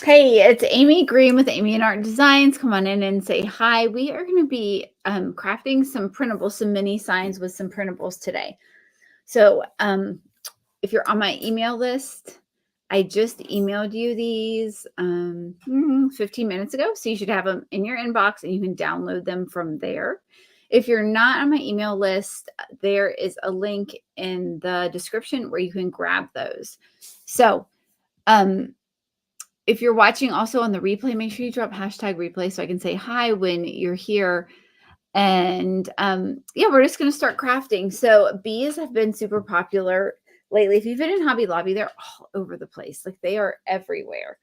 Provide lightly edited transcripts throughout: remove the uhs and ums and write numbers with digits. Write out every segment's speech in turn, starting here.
Hey, it's Amy Green with Amy and Art Designs. Come on in and say hi. We are going to be crafting some printables, some mini signs with some printables today. So if you're on my email list, I just emailed you these 15 minutes ago. So you should have them in your inbox and you can download them from there. If you're not on my email list, there is a link in the description where you can grab those. So if you're watching also on the replay, make sure you drop hashtag replay so I can say hi when you're here. And yeah, we're just going to start crafting. So bees have been super popular lately. If you've been in Hobby Lobby, they're all over the place. Like they are everywhere.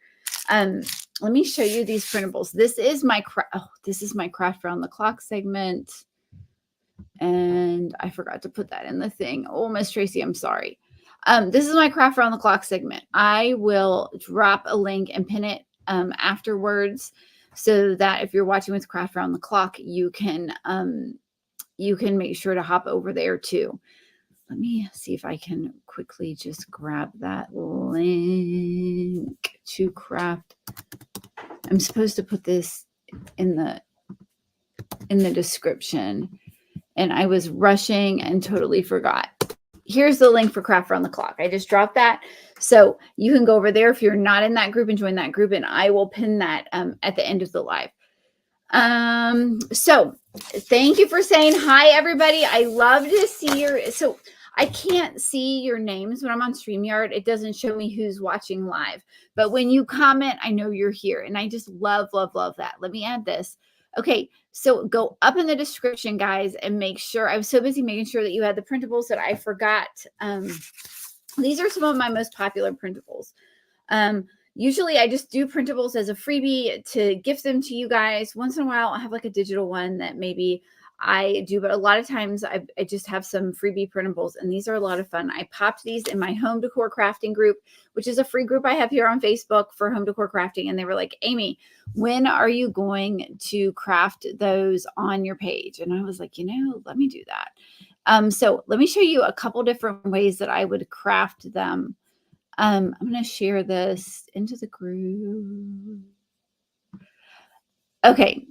Let me show you these printables. This is my craft around the clock segment. And I forgot to put that in the thing. Oh, Miss Tracy, I'm sorry. This is my craft around the clock segment. I will drop a link and pin it afterwards so that if you're watching with craft around the clock, you can make sure to hop over there too. Let me see if I can quickly just grab that link to craft. I'm supposed to put this in the description, and I was rushing and totally forgot. Here's the link for Craft Around the Clock. I just dropped that. So you can go over there if you're not in that group and join that group, and I will pin that at the end of the live. So thank you for saying hi, everybody. I love to see so I can't see your names when I'm on StreamYard. It doesn't show me who's watching live. But when you comment, I know you're here. And I just love, love, love that. Let me add this. Okay, so go up in the description, guys, and make sure. I was so busy making sure that you had the printables that I forgot. These are some of my most popular printables. Usually I just do printables as a freebie to gift them to you guys. Once in a while, I'll have like a digital one that maybe I do, but a lot of times I just have some freebie printables, and these are a lot of fun. I popped these in my home decor crafting group, which is a free group I have here on Facebook for home decor crafting. And they were like, Amy, when are you going to craft those on your page? And I was like, let me do that. So let me show you a couple different ways that I would craft them. I'm going to share this into the group. Okay.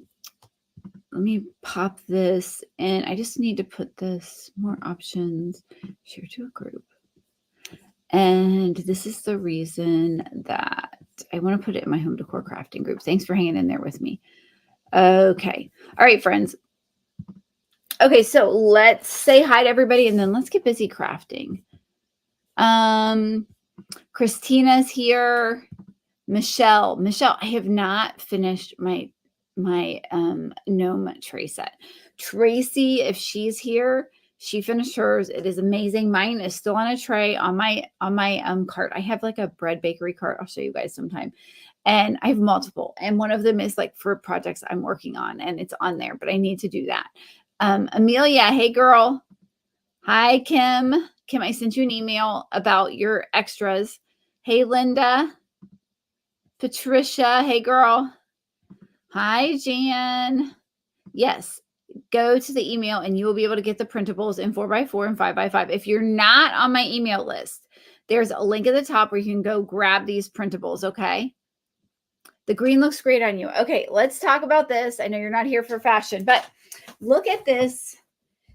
Let me pop this in. I just need to put this more options, share to a group. And this is the reason that I want to put it in my home decor crafting group. Thanks for hanging in there with me. Okay. All right, friends. Okay, so let's say hi to everybody and then let's get busy crafting. Christina's here. Michelle, I have not finished my gnome tray set. Tracy, if she's here, she finished hers. It is amazing. Mine is still on a tray on my cart. I have like a bread bakery cart. I'll show you guys sometime. And I have multiple. And one of them is like for projects I'm working on, and it's on there, but I need to do that. Amelia, hey girl. Hi, Kim. Kim, I sent you an email about your extras. Hey, Linda. Patricia, hey girl. Hi, Jan. Yes, go to the email and you will be able to get the printables in 4x4 and 5x5. If you're not on my email list, there's a link at the top where you can go grab these printables, okay? The green looks great on you. Okay, let's talk about this. I know you're not here for fashion, but look at this.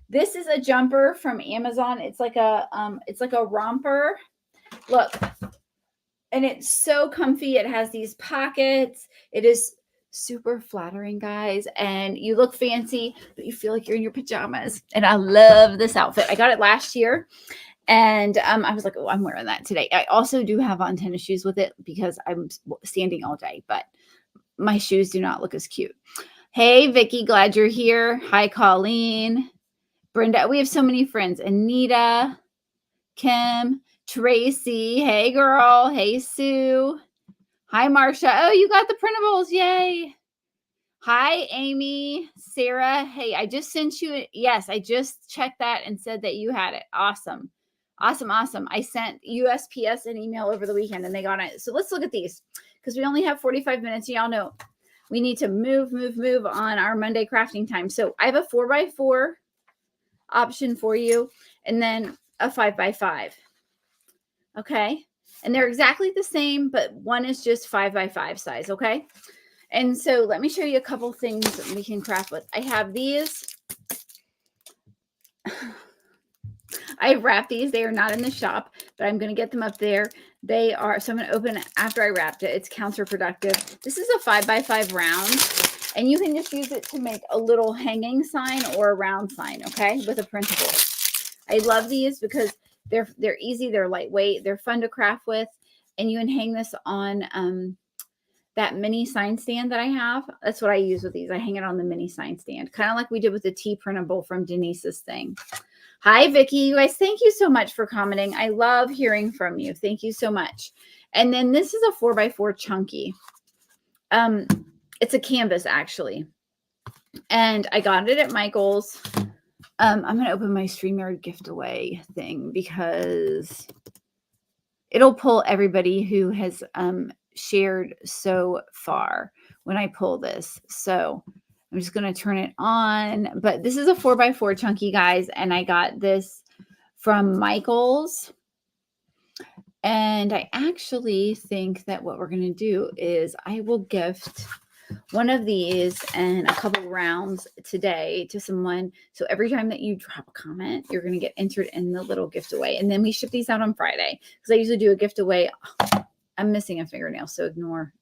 This is a jumper from Amazon. It's like a romper. Look. And it's so comfy. It has these pockets. It is super flattering, guys. And you look fancy, but you feel like you're in your pajamas. And I love this outfit. I got it last year. And I was like, oh, I'm wearing that today. I also do have on tennis shoes with it because I'm standing all day. But my shoes do not look as cute. Hey, Vicky, glad you're here. Hi, Colleen. Brenda, we have so many friends. Anita, Kim, Tracy, hey girl, hey Sue, hi Marsha. Oh, you got the printables, yay! Hi Amy, Sarah. Hey, I just sent you. Yes, I just checked that and said that you had it. Awesome, awesome, awesome. I sent USPS an email over the weekend and they got it. So let's look at these because we only have 45 minutes. Y'all know we need to move on our Monday crafting time. So I have a 4x4 option for you, and then a 5x5. Okay. And they're exactly the same, but one is just 5x5 size, okay? And so let me show you a couple things that we can craft with. I have these. I wrapped these. They are not in the shop, but I'm going to get them up there. They are, so I'm going to open it after I wrapped it. It's counterproductive. This is a 5x5 round, and you can just use it to make a little hanging sign or a round sign, okay, with a printable. I love these because they're easy, they're lightweight, they're fun to craft with, and you can hang this on that mini sign stand that I have. That's what I use with these. I hang it on the mini sign stand, kind of like we did with the tea printable from Denise's thing. Hi, Vicki. You guys, thank you so much for commenting. I love hearing from you. Thank you so much. And then this is a 4x4 chunky. It's a canvas, actually. And I got it at Michael's. I'm going to open my StreamYard gift away thing because it'll pull everybody who has shared so far when I pull this. So I'm just going to turn it on. But this is a 4x4 chunky, guys. And I got this from Michael's. And I actually think that what we're going to do is I will gift one of these and a couple rounds today to someone. So every time that you drop a comment, you're going to get entered in the little gift away. And then we ship these out on Friday because I usually do a gift away. I'm missing a fingernail, so ignore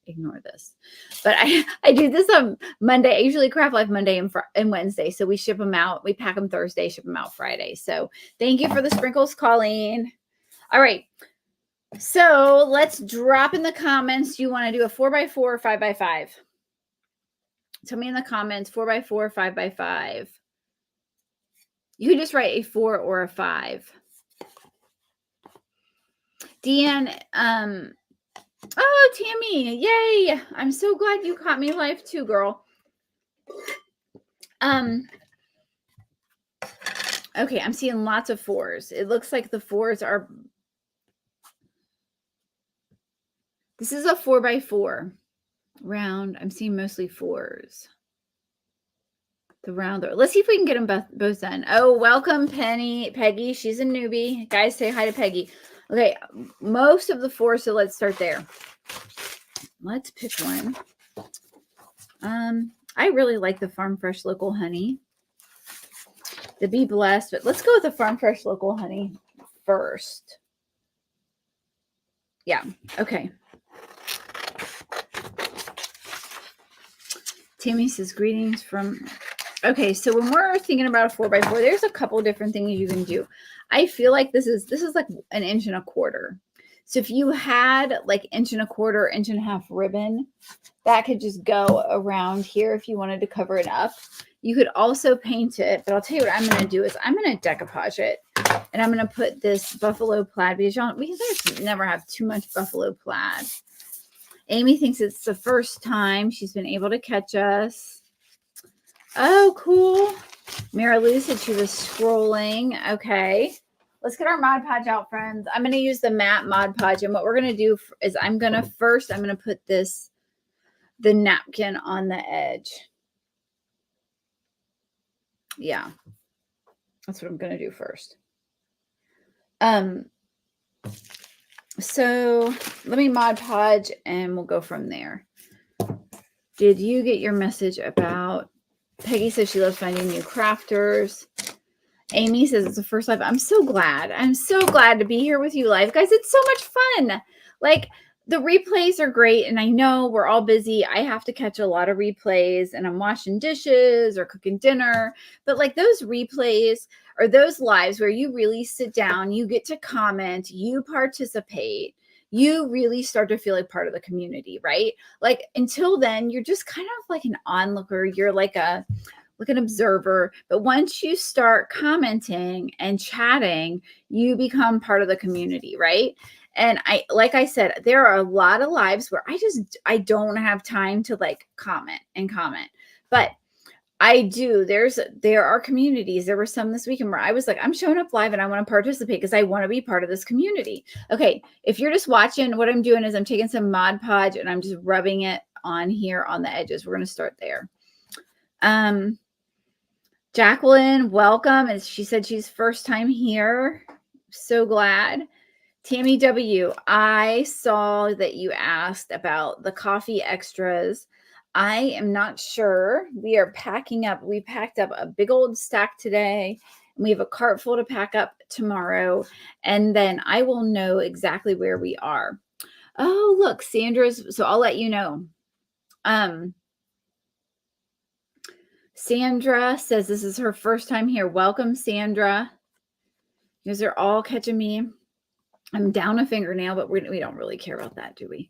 this. But I do this on Monday. I usually Craft Life Monday and Wednesday. So we ship them out. We pack them Thursday, ship them out Friday. So thank you for the sprinkles, Colleen. All right. So let's drop in the comments. Do you want to do a 4x4 or 5x5? Tell me in the comments, 4x4 or 5x5. You can just write a 4 or a 5. Deanne, oh, Tammy, yay. I'm so glad you caught me live too, girl. Okay, I'm seeing lots of 4s. It looks like the 4s are, this is a 4x4 round. I'm seeing mostly 4s. The rounder. Let's see if we can get them both done. Oh, welcome, Peggy. She's a newbie. Guys, say hi to Peggy. Okay, most of the 4, so let's start there. Let's pick one. I really like the Farm Fresh Local Honey. The Be Blessed, but let's go with the Farm Fresh Local Honey first. Yeah, okay. Tammy says, greetings from... Okay, so when we're thinking about a 4x4, there's a couple different things you can do. I feel like this is like 1.25 inches. So if you had like 1.25 inches, 1.5 inches ribbon, that could just go around here if you wanted to cover it up. You could also paint it, but I'll tell you what I'm going to do is I'm going to decoupage it, and I'm going to put this buffalo plaid because y'all, we never have too much buffalo plaid. Amy thinks it's the first time she's been able to catch us. Oh, cool. Mara Lou said she was scrolling. Okay. Let's get our Mod Podge out, friends. I'm going to use the matte Mod Podge. And what we're going to do is I'm going to put the napkin on the edge. Yeah. That's what I'm going to do first. So let me Mod Podge and we'll go from there. Did you get your message about... Peggy says she loves finding new crafters. Amy says it's the first live. I'm so glad. I'm so glad to be here with you live. Guys, it's so much fun. Like, the replays are great, and I know we're all busy. I have to catch a lot of replays, and I'm washing dishes or cooking dinner. But, like, those replays or those lives where you really sit down, you get to comment, you participate, you really start to feel like part of the community, right? Like, until then, you're just kind of like an onlooker. You're like an observer. But once you start commenting and chatting, you become part of the community, right? And like I said, there are a lot of lives where I don't have time to like comment. But I do. There are communities. There were some this weekend where I was like, I'm showing up live and I want to participate because I want to be part of this community. Okay. If you're just watching, what I'm doing is I'm taking some Mod Podge and I'm just rubbing it on here on the edges. We're going to start there. Jacqueline, welcome. And she said she's first time here. So glad. Tammy W, I saw that you asked about the coffee extras. I am not sure. We are packing up. We packed up a big old stack today. And we have a cart full to pack up tomorrow. And then I will know exactly where we are. Oh, look, Sandra's. So I'll let you know. Sandra says this is her first time here. Welcome, Sandra. You guys are all catching me. I'm down a fingernail, but we don't really care about that, do we?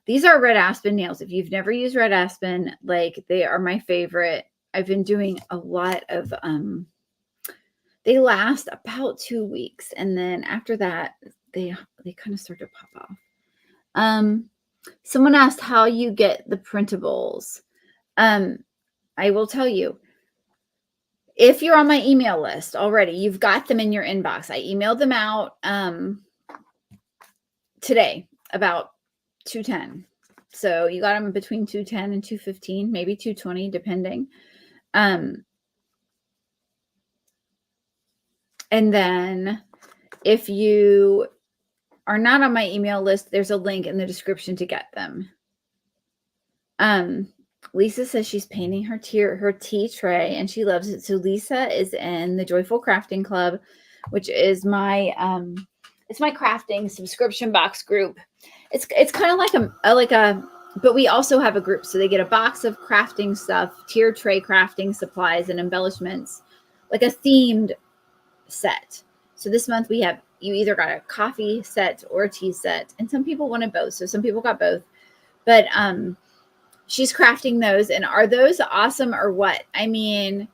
These are red aspen nails. If you've never used red aspen, like they are my favorite. I've been doing a lot of, they last about 2 weeks. And then after that, they kind of start to pop off. Someone asked how you get the printables. I will tell you, if you're on my email list already, you've got them in your inbox. I emailed them out, today about 2:10. So you got them between 2:10 and 2:15, maybe 2:20, depending. And then if you are not on my email list, there's a link in the description to get them. Lisa says she's painting her tea tray and she loves it. So Lisa is in the Joyful Crafting Club, which is my it's my crafting subscription box group. It's kind of like a but we also have a group, so they get a box of crafting stuff, tier tray crafting supplies and embellishments, like a themed set. So this month you either got a coffee set or a tea set, and some people wanted both. So some people got both, but she's crafting those. And are those awesome or what? I mean,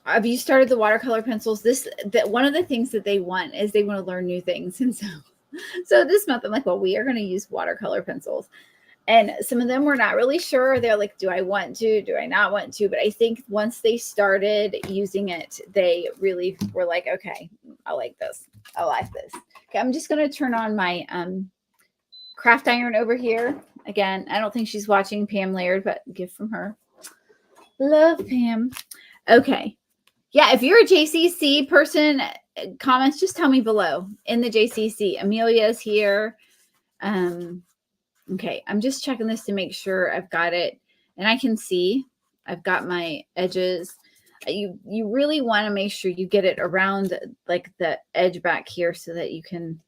have you started the watercolor pencils? One of the things that they want is they want to learn new things. And so this month I'm like, well, we are going to use watercolor pencils. And some of them were not really sure. They're like, do I want to? Do I not want to? But I think once they started using it, they really were like, okay, I like this. I like this. Okay, I'm just going to turn on my craft iron over here. Again, I don't think she's watching. Pam Laird, but gift from her. Love Pam. Okay. Yeah, if you're a JCC person, comments, just tell me below in the JCC. Amelia is here. Okay, I'm just checking this to make sure I've got it. And I can see I've got my edges. You really want to make sure you get it around like the edge back here so that you can,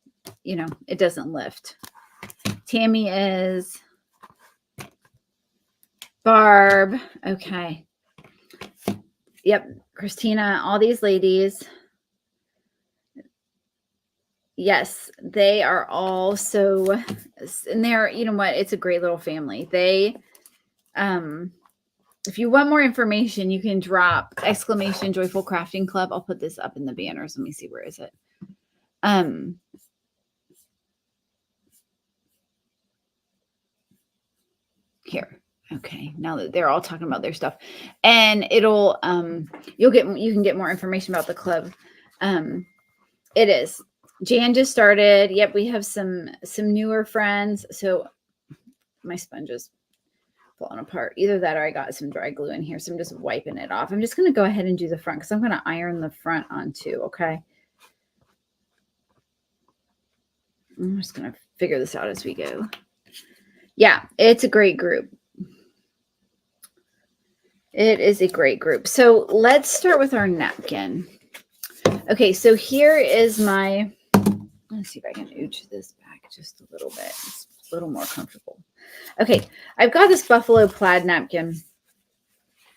it doesn't lift. Tammy is. Barb. Okay. Yep. Christina, all these ladies. Yes, they are all so, and they're, you know what? It's a great little family. They, if you want more information, you can drop ! Joyful Crafting Club. I'll put this up in the banners. Let me see. Where is it? Here. Okay. Now that they're all talking about their stuff, and it'll, you can get more information about the club. It is. Jan just started. Yep, we have some newer friends. So my sponge is falling apart. Either that or I got some dry glue in here. So I'm just wiping it off. I'm just going to go ahead and do the front because I'm going to iron the front on too. Okay. I'm just going to figure this out as we go. Yeah, it's a great group. It is a great group. So let's start with our napkin. Okay, so here is my, let's see if I can ooch this back just a little bit. It's a little more comfortable. Okay, I've got this buffalo plaid napkin.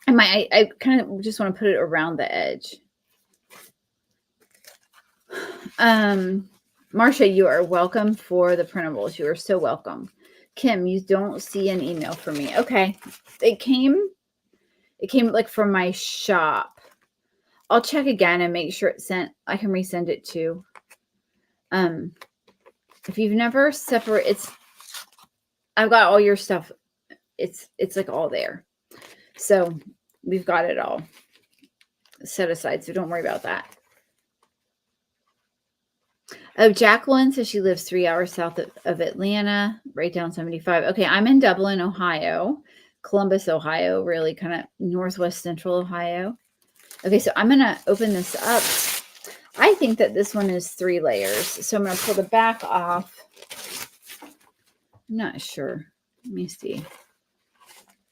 And I kind of just want to put it around the edge. Marcia, you are welcome for the printables. You are so welcome. Kim, you don't see an email from me. Okay, it came like from my shop. I'll check again and make sure it's sent. I can resend it too. If you've never I've got all your stuff. It's like all there. So we've got it all set aside. So don't worry about that. Oh, Jacqueline says she lives 3 hours south of Atlanta, right down 75. Okay, I'm in Dublin, Ohio, Columbus, Ohio, really kind of northwest central Ohio. Okay, so I'm going to open this up I think that this one is 3 layers. So I'm going to pull the back off. I'm not sure. Let me see.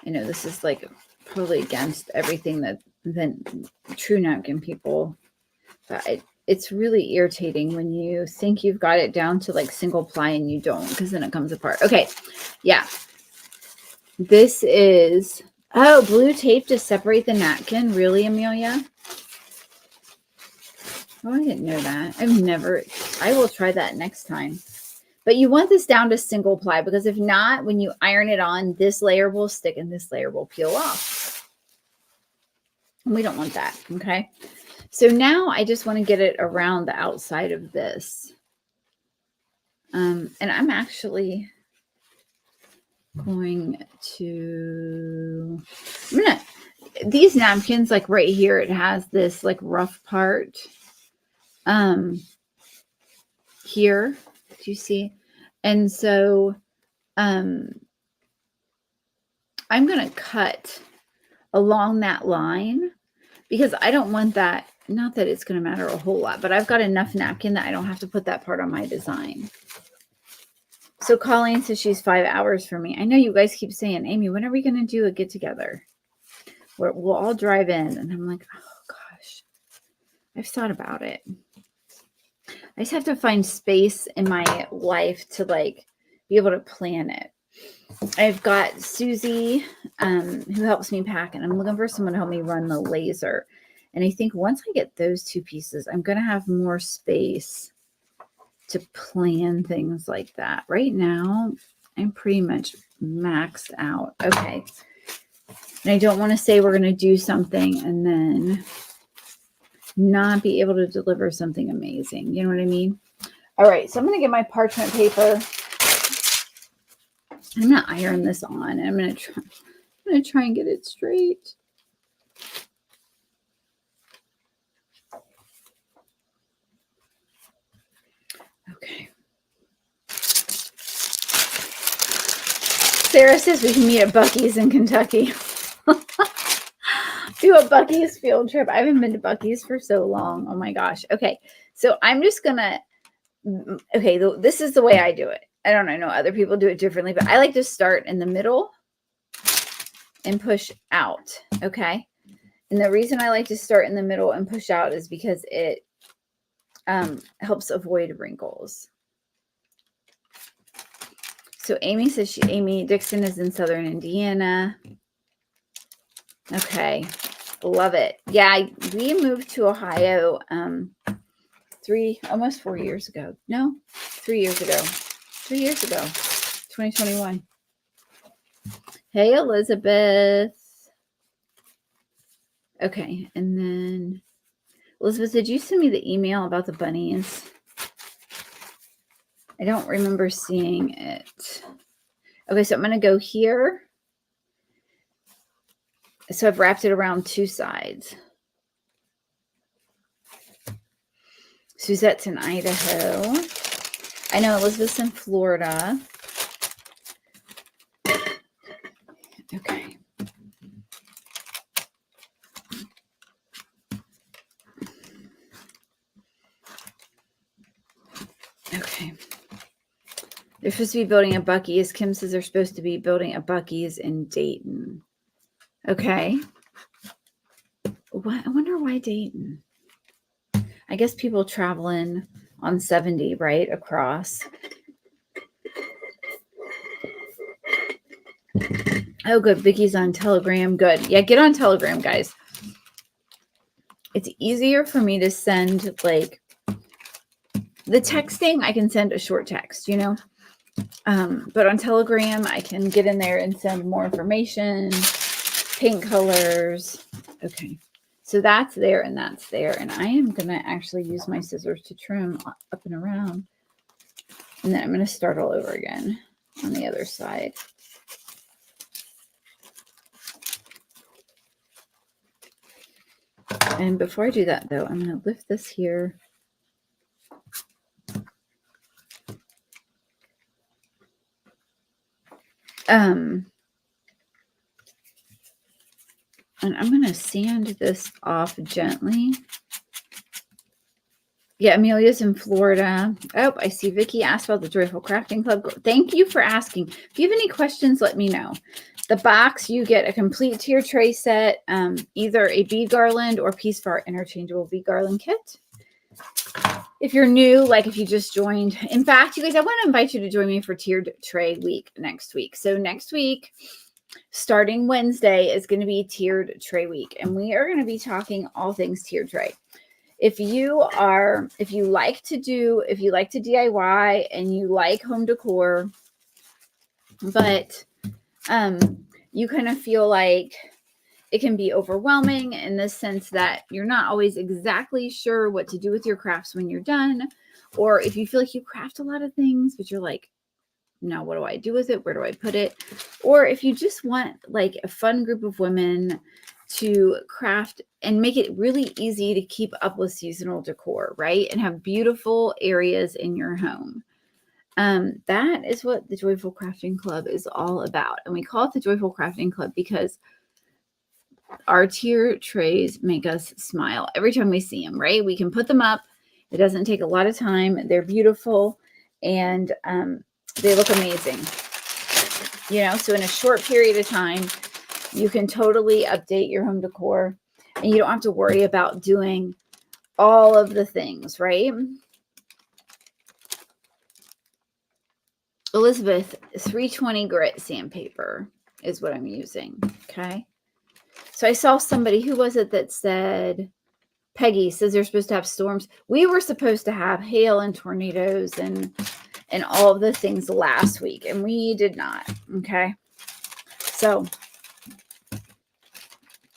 I know this is like probably against everything that the true napkin people, but it's really irritating when you think you've got it down to like single ply and you don't, because then it comes apart. Okay. Yeah. This is, oh, blue tape to separate the napkin. Really, Amelia? Oh, I didn't know that. I will try that next time. But you want this down to single ply, because if not, when you iron it on, this layer will stick and this layer will peel off. And we don't want that, okay? So now I just want to get it around the outside of this. And I'm actually going to, these napkins, like right here, it has this like rough part. Here, do you see? And so, I'm going to cut along that line, because I don't want that, not that it's going to matter a whole lot, but I've got enough napkin that I don't have to put that part on my design. So Colleen says she's 5 hours for me. I know you guys keep saying, Amy, when are we going to do a get together where we'll all drive in? And I'm like, oh gosh, I've thought about it. I just have to find space in my life to like be able to plan it. I've got Susie, who helps me pack, and I'm looking for someone to help me run the laser. And I think once I get those 2 pieces, I'm going to have more space to plan things like that. Right now, I'm pretty much maxed out. Okay. And I don't want to say we're going to do something and then not be able to deliver something amazing. You know what I mean? All right. So I'm going to get my parchment paper. I'm going to iron this on, and I'm going to try and get it straight. Okay. Sarah says we can meet at Buc-ee's in Kentucky. Do a Buc-ee's field trip. I haven't been to Buc-ee's for so long. Oh my gosh. Okay. So I'm just going to, okay, this is the way I do it. I don't know. Other people do it differently, but I like to start in the middle and push out. Okay. And the reason I like to start in the middle and push out is because it helps avoid wrinkles. So Amy says Amy Dixon is in Southern Indiana. Okay. Love it. Yeah. We moved to Ohio, almost 4 years ago. No, 3 years ago. 3 years ago. 2021. Hey, Elizabeth. Okay. And then Elizabeth, did you send me the email about the bunnies? I don't remember seeing it. Okay, so I'm going to go here. So I've wrapped it around 2 sides. Suzette's in Idaho. I know Elizabeth's in Florida. Okay. Okay. They're supposed to be building a Buc-ee's. Kim says they're supposed to be building a Buc-ee's in Dayton. Okay. I wonder why Dayton? I guess people traveling on 70, right? Across. Oh, good. Vicky's on Telegram. Good. Yeah, get on Telegram, guys. It's easier for me to send, like, the texting. I can send a short text, you know? But on Telegram, I can get in there and send more information, paint colors. Okay. So that's there and that's there. And I am going to actually use my scissors to trim up and around. And then I'm going to start all over again on the other side. And before I do that, though, I'm going to lift this here. And I'm going to sand this off gently. Yeah, Amelia's in Florida. Oh, I see Vicky asked about the Joyful Crafting Club. Thank you for asking. If you have any questions, let me know. The box, you get a complete tier tray set, either a bead garland or piece for our interchangeable bead garland kit. If you're new, like if you just joined, in fact, you guys, I want to invite you to join me for tiered tray week next week. So next week, starting Wednesday, is going to be tiered tray week, and we are going to be talking all things tiered tray. If you like to DIY and you like home decor, but you kind of feel like it can be overwhelming in the sense that you're not always exactly sure what to do with your crafts when you're done, or if you feel like you craft a lot of things, but you're like, now what do I do with it? Where do I put it? Or if you just want like a fun group of women to craft and make it really easy to keep up with seasonal decor, right? And have beautiful areas in your home. That is what the Joyful Crafting Club is all about. And we call it the Joyful Crafting Club because our tier trays make us smile every time we see them, right? We can put them up. It doesn't take a lot of time. They're beautiful and they look amazing. You know, so in a short period of time, you can totally update your home decor and you don't have to worry about doing all of the things, right? Elizabeth, 320 grit sandpaper is what I'm using, okay? So I saw somebody, who was it that said, Peggy says they're supposed to have storms. We were supposed to have hail and tornadoes and all of the things last week, and we did not, okay? So,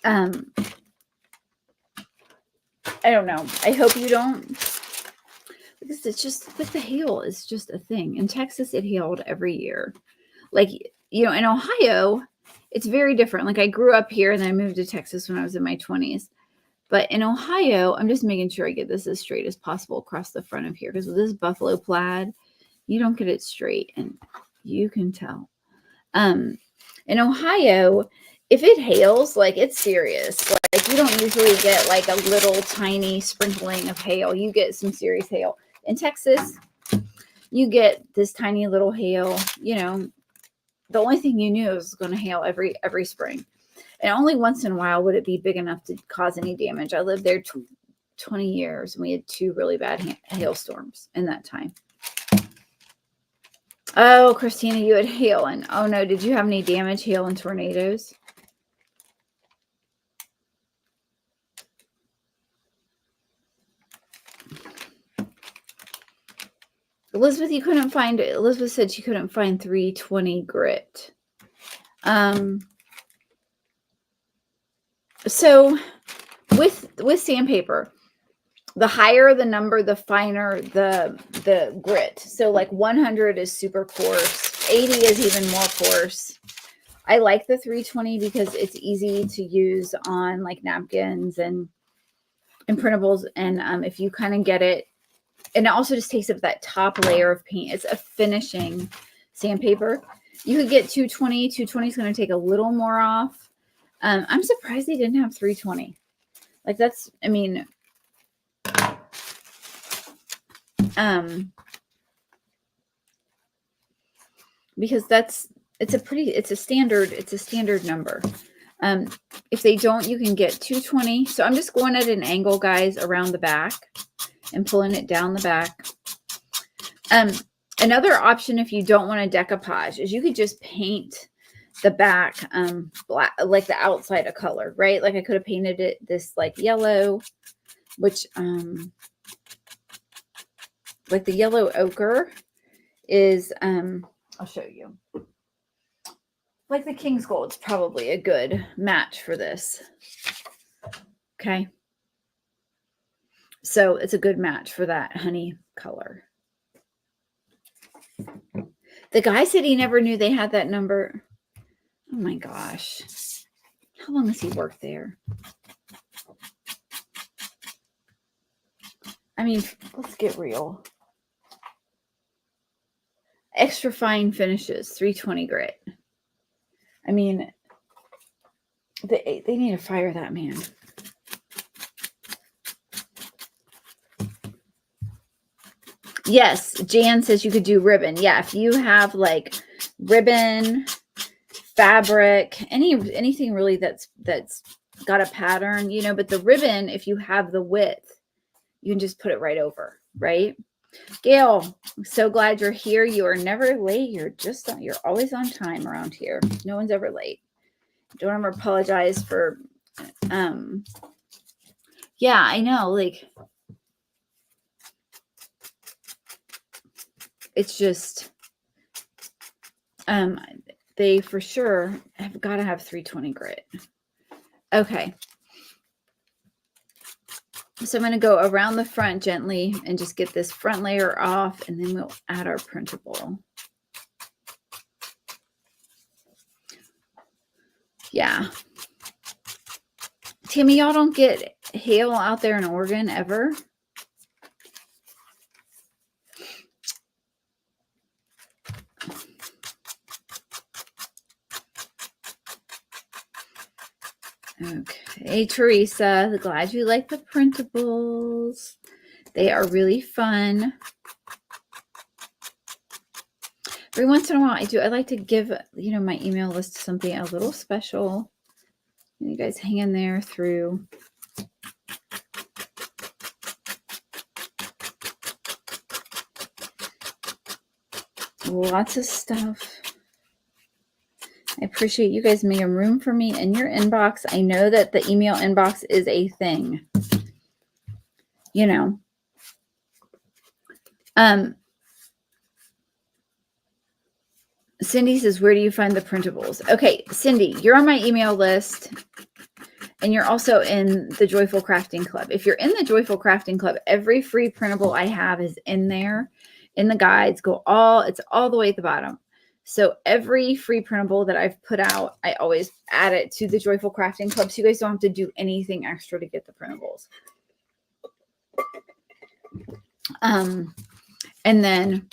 I don't know. I hope you don't, because it's just, with the hail, it's just a thing. In Texas, it hailed every year. Like, you know, in Ohio, it's very different. Like, I grew up here and then I moved to Texas when I was in my 20s. But in Ohio, I'm just making sure I get this as straight as possible across the front of here, because with this buffalo plaid, you don't get it straight, and you can tell. In Ohio, if it hails, like, it's serious. Like, you don't usually get like a little tiny sprinkling of hail. You get some serious hail. In Texas, you get this tiny little hail. You know, the only thing you knew was going to hail every spring. And only once in a while would it be big enough to cause any damage. I lived there 20 years, and we had 2 really bad hailstorms in that time. Oh, Christina, you had hail. And oh no, did you have any damage, hail and tornadoes? Elizabeth, Elizabeth said she couldn't find 320 grit. So with sandpaper, the higher the number, the finer the grit. So like 100 is super coarse. 80 is even more coarse. I like the 320 because it's easy to use on like napkins and printables. And if you kind of get it, and it also just takes up that top layer of paint. It's a finishing sandpaper. You could get 220. 220 is going to take a little more off. I'm surprised they didn't have 320. Like, that's, I mean, because it's a standard number. If they don't, you can get 220. So I'm just going at an angle, guys, around the back and pulling it down the back. Another option, if you don't want a decoupage, is you could just paint the back black, like the outside a color, right? Like I could have painted it this like yellow, which like the yellow ochre is I'll show you. Like the King's Gold's probably a good match for this. Okay. So it's a good match for that honey color. The guy said he never knew they had that number. Oh my gosh. How long has he worked there? I mean, let's get real. Extra fine finishes, 320 grit. I mean, they need to fire that man. Yes, Jan says you could do ribbon. Yeah, if you have like ribbon, fabric, anything really that's got a pattern, you know, but the ribbon, if you have the width, you can just put it right over, right? Gail, I'm so glad you're here. You are never late. You're always on time around here. No one's ever late. Don't ever apologize for, yeah, I know. Like, it's just, they for sure have got to have 320 grit. Okay. So I'm going to go around the front gently and just get this front layer off, and then we'll add our printable. Yeah. Timmy, y'all don't get hail out there in Oregon ever? Okay, Teresa, glad you like the printables. They are really fun. Every once in a while, I like to give, you know, my email list something a little special. You guys hang in there through. Lots of stuff. I appreciate you guys making room for me in your inbox. I know that the email inbox is a thing. You know. Cindy says, where do you find the printables? Okay, Cindy, you're on my email list. And you're also in the Joyful Crafting Club. If you're in the Joyful Crafting Club, every free printable I have is in there. In the guides, it's all the way at the bottom. So every free printable that I've put out, I always add it to the Joyful Crafting Club. So you guys don't have to do anything extra to get the printables. And then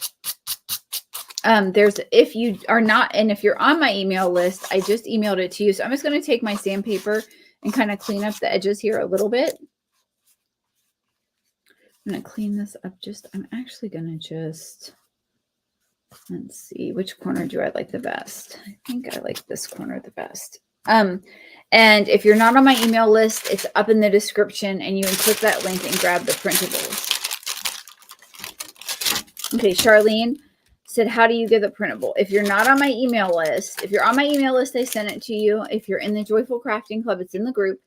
if you are not, and if you're on my email list, I just emailed it to you. So I'm just going to take my sandpaper and kind of clean up the edges here a little bit. I'm going to clean this up I'm actually going to just, let's see, which corner do I like the best? I think I like this corner the best. And if you're not on my email list, it's up in the description, and you can click that link and grab the printables. Okay, Charlene said, how do you get the printable? If you're not on my email list, if you're on my email list, I sent it to you. If you're in the Joyful Crafting Club, it's in the group.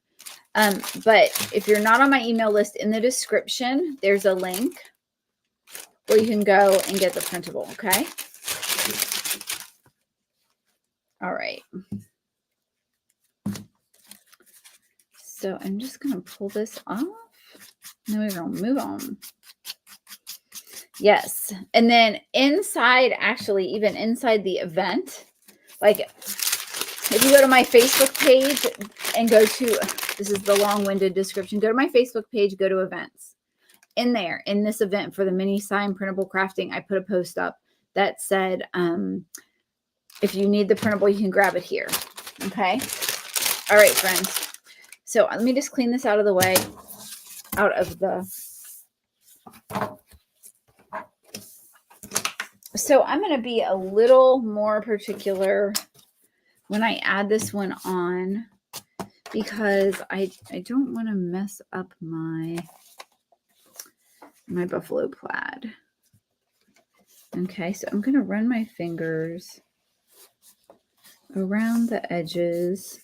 But if you're not on my email list, in the description, there's a link where you can go and get the printable. Okay. All right. So I'm just going to pull this off. And then we're going to move on. Yes. And then inside, actually, even inside the event, like if you go to my Facebook page and go to, this is the long-winded description, go to my Facebook page, go to events. In there, in this event for the mini sign printable crafting, I put a post up that said, if you need the printable, you can grab it here. Okay. All right, friends. So let me just clean this out of the way, So I'm going to be a little more particular when I add this one on, because I don't want to mess up my buffalo plaid. Okay, so I'm going to run my fingers around the edges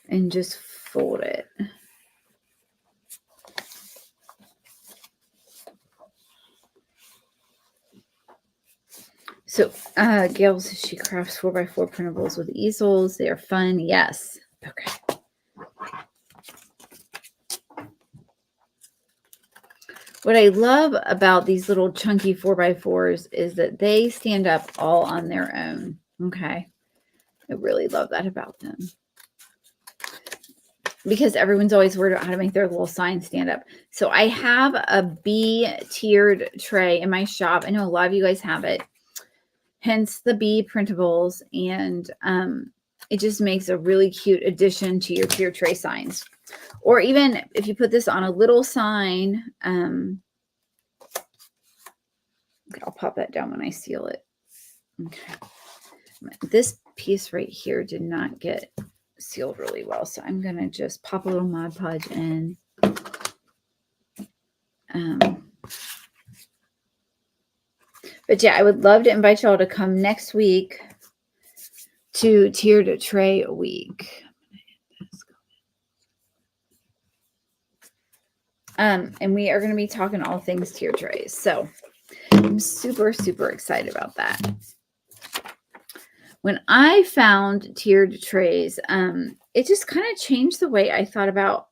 and just fold it. So Gail says she crafts 4x4 printables with easels. They are fun. Yes. Okay. What I love about these little chunky 4x4s is that they stand up all on their own. Okay. I really love that about them. Because everyone's always worried about how to make their little sign stand up. So I have a B-tiered tray in my shop. I know a lot of you guys have it. Hence the B printables. And it just makes a really cute addition to your tier tray signs. Or even if you put this on a little sign, Okay, I'll pop that down when I seal it. Okay. This piece right here did not get sealed really well, so I'm going to just pop a little Mod Podge in. But yeah, I would love to invite y'all to come next week to Tiered Tray Week. And we are going to be talking all things tier trays. So I'm super, super excited about that. When I found tiered trays, it just kind of changed the way I thought about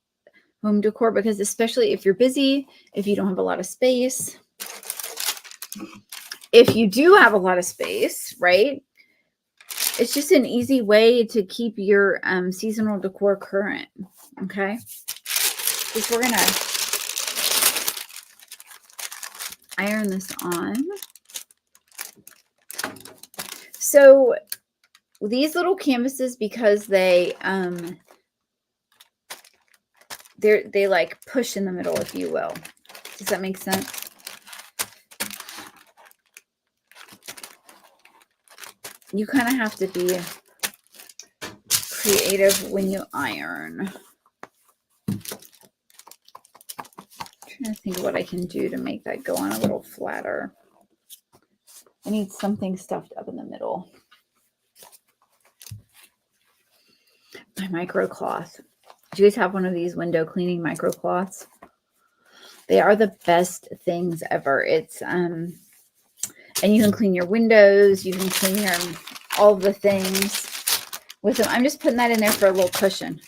home decor, because especially if you're busy, if you don't have a lot of space, if you do have a lot of space, right? It's just an easy way to keep your seasonal decor current. Okay. Because we're going to iron this on. So these little canvases, because they like push in the middle, if you will. Does that make sense? You kind of have to be creative when you iron. I'm trying to think of what I can do to make that go on a little flatter. I need something stuffed up in the middle. My micro cloth. Do you guys have one of these window cleaning micro cloths? They are the best things ever. It's and you can clean your windows, you can clean your all the things with them. I'm just putting that in there for a little cushion.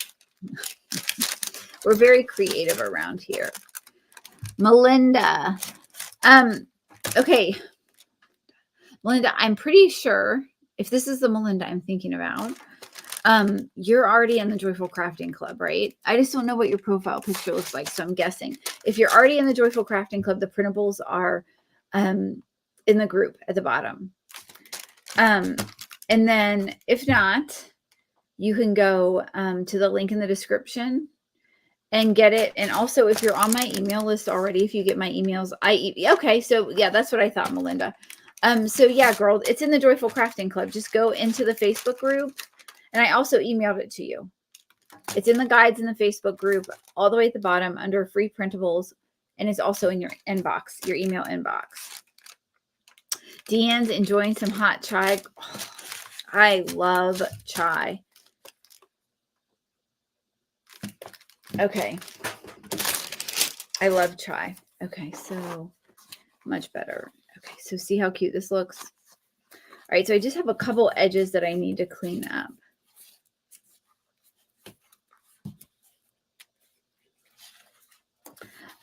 We're very creative around here. Melinda. Okay. Melinda, I'm pretty sure if this is the Melinda I'm thinking about, you're already in the Joyful Crafting Club, right? I just don't know what your profile picture looks like, so I'm guessing. If you're already in the Joyful Crafting Club, the printables are in the group at the bottom. And then if not, you can go to the link in the description and get it. And also, if you're on my email list already, if you get my emails, okay, so yeah, that's what I thought, Melinda. So yeah, girl, it's in the Joyful Crafting Club. Just go into the Facebook group. And I also emailed it to you. It's in the guides in the Facebook group, all the way at the bottom under free printables. And it's also in your inbox, your email inbox. Deanne's enjoying some hot chai. Oh, I love chai. Okay. I love chai. Okay, so much better. Okay, so see how cute this looks? All right, so I just have a couple edges that I need to clean up.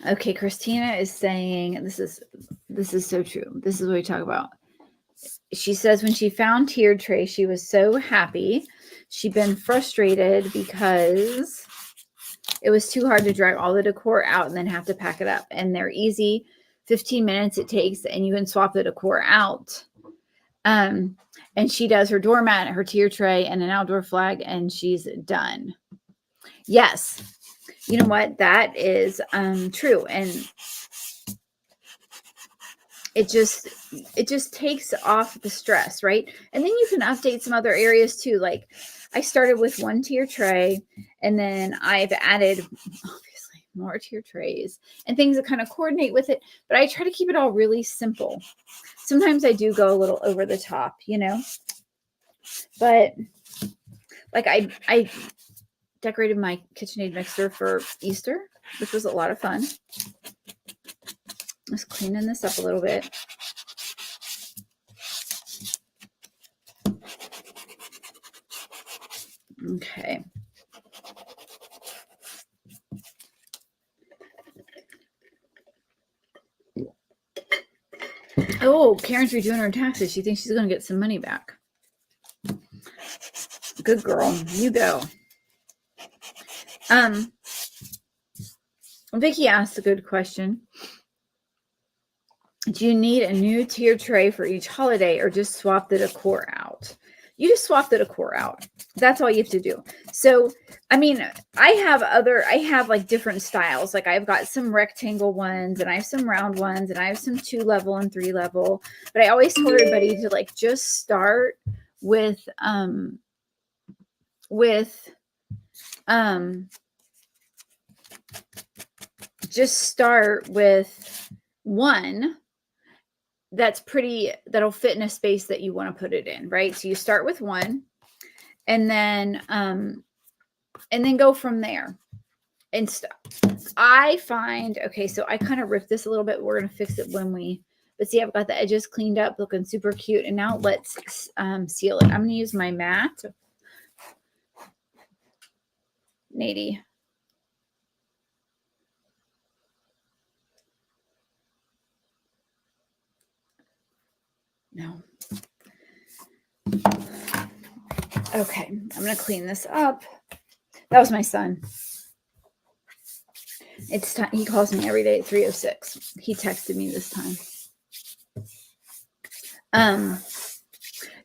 Okay, Christina is saying, this is so true. This is what we talk about. She says when she found tiered tray, she was so happy. She'd been frustrated because it was too hard to drag all the decor out and then have to pack it up. And they're easy. 15 minutes it takes, and you can swap the decor out. And she does her doormat, her tier tray, and an outdoor flag, and she's done. Yes. You know what? That is true. And it just takes off the stress, right? And then you can update some other areas too. Like I started with one tier tray, and then I've added obviously more tier trays and things that kind of coordinate with it. But I try to keep it all really simple. Sometimes I do go a little over the top, you know, but like I decorated my KitchenAid mixer for Easter, which was a lot of fun. Just cleaning this up a little bit. Okay. Oh, Karen's redoing her taxes. She thinks she's going to get some money back. Good girl. You go. Vicki asked a good question. Do you need a new tier tray for each holiday, or just swap the decor out? You just swap the decor out. That's all you have to do. So, I mean, I have like different styles. Like I've got some rectangle ones and I have some round ones and I have some 2-level and 3-level. But I always tell everybody to like just start with just start with one that's pretty, that'll fit in a space that you want to put it in, right? So you start with one and then go from there and stuff. I find, okay, so I kind of ripped this a little bit. We're going to fix it when we, but see, I've got the edges cleaned up, looking super cute. And now let's seal it. I'm going to use my mat. Nady. No. Okay, I'm going to clean this up. That was my son. It's time. He calls me every day at 3:06. He texted me this time.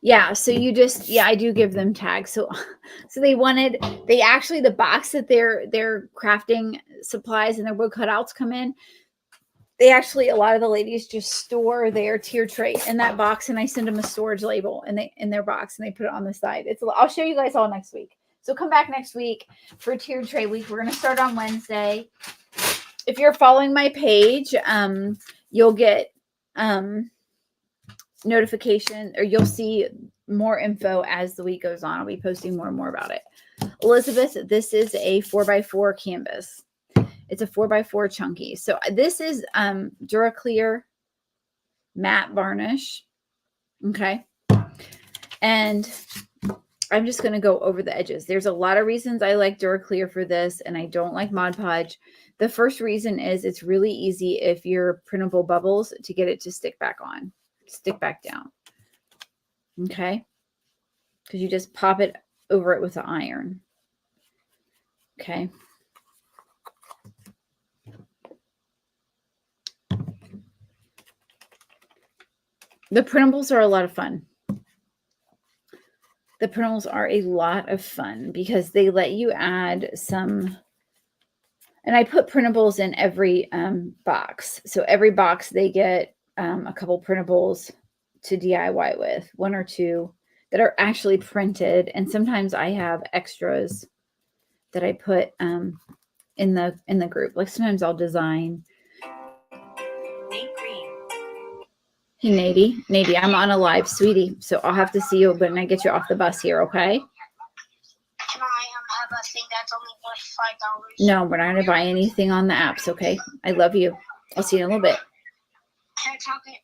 Yeah, so you just, yeah, I do give them tags. So they actually, the box that their crafting supplies and their wood cutouts come in, they actually, a lot of the ladies just store their tier tray in that box, and I send them a storage label in their box, and they put it on the side. I'll show you guys all next week. So come back next week for tiered tray week. We're going to start on Wednesday. If you're following my page, you'll get notification, or you'll see more info as the week goes on. I'll be posting more and more about it. Elizabeth, this is a 4x4 canvas. It's a 4x4 chunky. So this is Duraclear matte varnish. Okay. And I'm just going to go over the edges. There's a lot of reasons I like Duraclear for this, and I don't like Mod Podge. The first reason is it's really easy if you're printable bubbles to get it to stick back on, stick back down. Okay. Because you just pop it over it with an iron. Okay. The printables are a lot of fun. The printables are a lot of fun because they let you add some, and I put printables in every box. So every box they get a couple printables to DIY with, 1 or 2 that are actually printed. And sometimes I have extras that I put in the group. Like sometimes I'll design. Hey, Nady, I'm on a live, sweetie. So I'll have to see you when I get you off the bus here, okay? Can I have a thing that's only worth $5? No, we're not going to buy anything on the apps, okay? I love you. I'll see you in a little bit. Can I talk it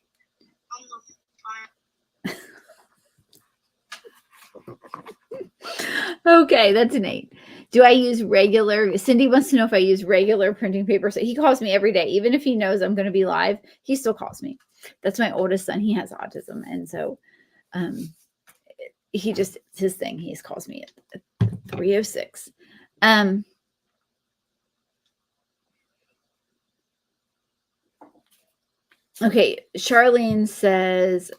on the phone? Okay, that's an 8. Do I use regular? Cindy wants to know if I use regular printing paper. So he calls me every day. Even if he knows I'm going to be live, he still calls me. That's my oldest son. He has autism. And so he just, it's his thing. He just calls me at 3:06. Okay, Charlene says,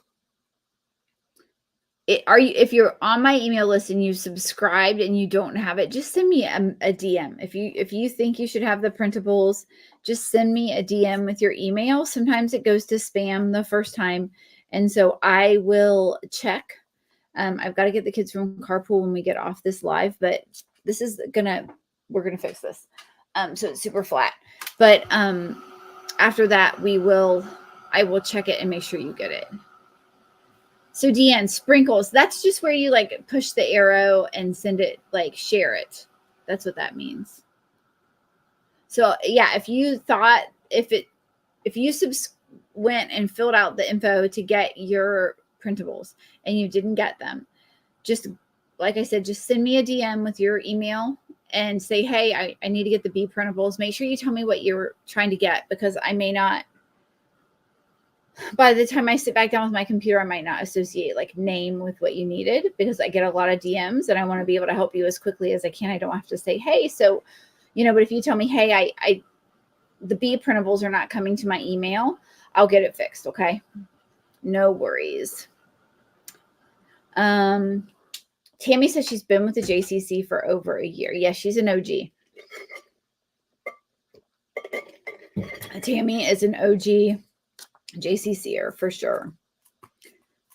if you're on my email list and you subscribed and you don't have it, just send me a DM. If you think you should have the printables, just send me a DM with your email. Sometimes it goes to spam the first time, and so I will check. I've got to get the kids from carpool when we get off this live, but this is we're gonna fix this. So it's super flat, but after that I will check it and make sure you get it. So Deanne, sprinkles, that's just where you like push the arrow and send it, like share it. That's what that means. So yeah, if you thought, if you went and filled out the info to get your printables and you didn't get them, just like I said, just send me a DM with your email and say, hey, I need to get the B printables. Make sure you tell me what you're trying to get, because I may not, by the time I sit back down with my computer, I might not associate like name with what you needed, because I get a lot of DMs and I want to be able to help you as quickly as I can. I don't have to say, hey, so, but if you tell me, hey, the B printables are not coming to my email, I'll get it fixed. Okay. No worries. Tammy says she's been with the JCC for over a year. Yes, she's an OG. Tammy is an OG JCCer for sure.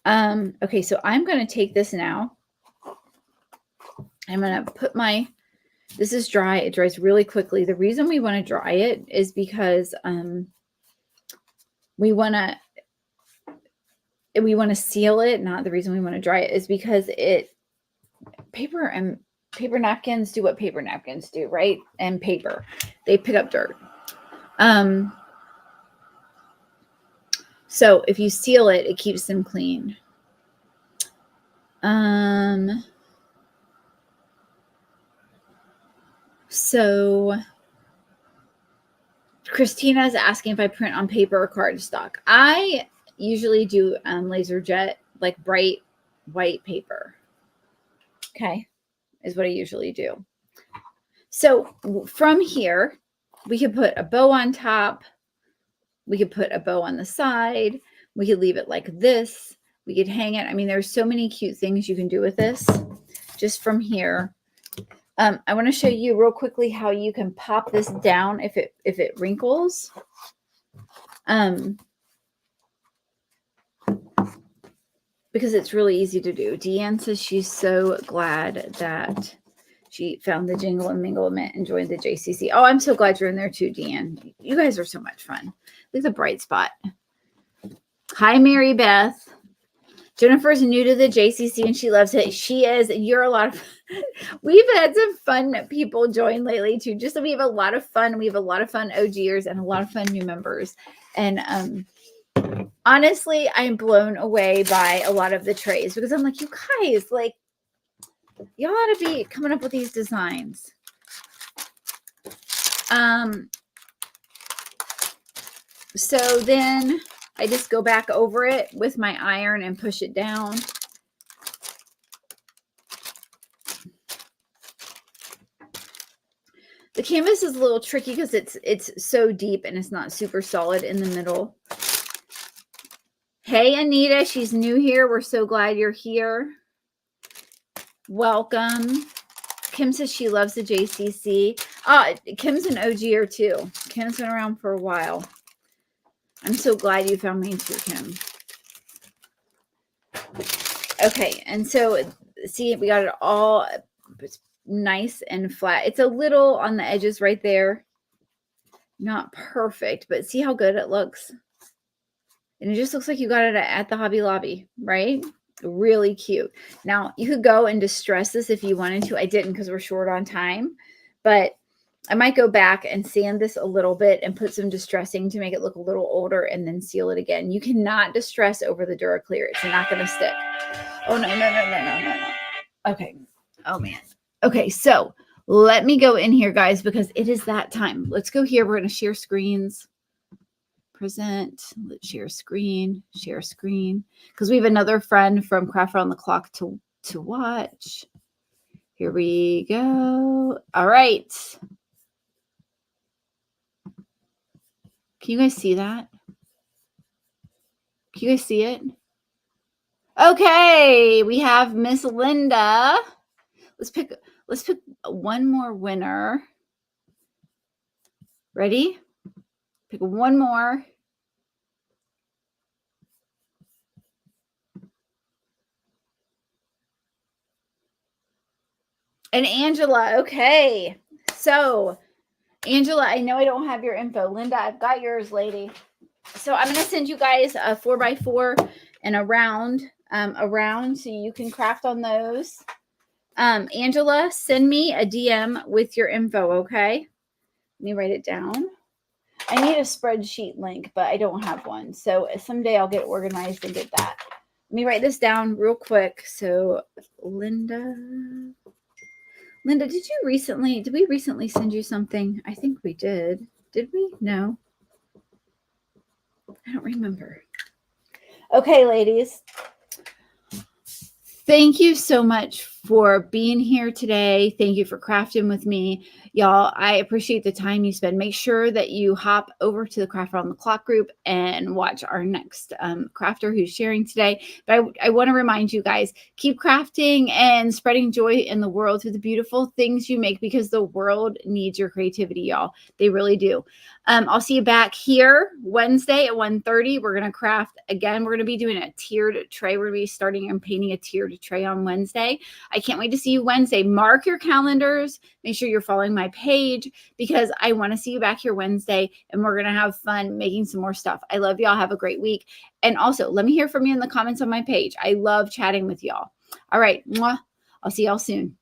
Okay, so I'm going to take this now. I'm going to put this is dry. It dries really quickly. The reason we want to dry it is because we want to seal it. Not the reason we want to dry it is because paper napkins do what paper napkins do, right? And paper, they pick up dirt. So if you seal it, it keeps them clean. So Christina is asking if I print on paper or cardstock. I usually do laser jet, like bright white paper. Okay, is what I usually do. So from here, we could put a bow on top. We could put a bow on the side. We could leave it like this. We could hang it. I mean, there's so many cute things you can do with this just from here. I want to show you real quickly how you can pop this down if it wrinkles. Because it's really easy to do. Deanne says she's so glad that she found the Jingle and Mingle event and joined the JCC. Oh, I'm so glad you're in there too, Deanne. You guys are so much fun. Look at the bright spot. Hi, Mary Beth. Jennifer's new to the JCC and she loves it. She is. You're a lot of we've had some fun people join lately too. Just so we have a lot of fun. We have a lot of fun OGers and a lot of fun new members. And honestly, I'm blown away by a lot of the trays because I'm like, you guys, like, y'all ought to be coming up with these designs. So then I just go back over it with my iron and push it down. The canvas is a little tricky because it's so deep and it's not super solid in the middle. Hey, Anita, she's new here. We're so glad you're here. Welcome. Kim says she loves the JCC. Kim's an OGer too. Kim's been around for a while. I'm so glad you found me too, Kim. Okay, and so see, we got it all nice and flat. It's a little on the edges right there. Not perfect, but see how good it looks. And it just looks like you got it at the Hobby Lobby, right? Really cute. Now, you could go and distress this if you wanted to. I didn't because we're short on time, but I might go back and sand this a little bit and put some distressing to make it look a little older and then seal it again. You cannot distress over the DuraClear. It's not going to stick. Oh, no. Okay. Oh, man. Okay, so let me go in here, guys, because it is that time. Let's go here. We're going to share screens. Present. Let's share screen. Share screen. Because we have another friend from Craft Around the Clock to watch. Here we go. All right. Can you guys see that? Can you guys see it? Okay, we have Miss Linda. Let's pick one more winner. Ready? Pick one more. And Angela, okay. So, Angela, I know I don't have your info. Linda, I've got yours, lady. So I'm going to send you guys a 4x4 and a round so you can craft on those. Angela, send me a DM with your info, okay? Let me write it down. I need a spreadsheet link, but I don't have one. So someday I'll get organized and get that. Let me write this down real quick. So Linda, did we recently send you something? I think we did. Did we? No. I don't remember. Okay, ladies. Thank you so much for being here today. Thank you for crafting with me. Y'all, I appreciate the time you spend. Make sure that you hop over to the Craft Around the Clock group and watch our next crafter who's sharing today. But I want to remind you guys, keep crafting and spreading joy in the world through the beautiful things you make, because the world needs your creativity, y'all. They really do. I'll see you back here Wednesday at 1:30. We're going to craft again. We're going to be doing a tiered tray. We're going to be starting and painting a tiered tray on Wednesday. I can't wait to see you Wednesday. Mark your calendars. Make sure you're following my page, because I want to see you back here Wednesday, and we're going to have fun making some more stuff. I love y'all. Have a great week. And also, let me hear from you in the comments on my page. I love chatting with y'all. All right. Mwah. I'll see y'all soon.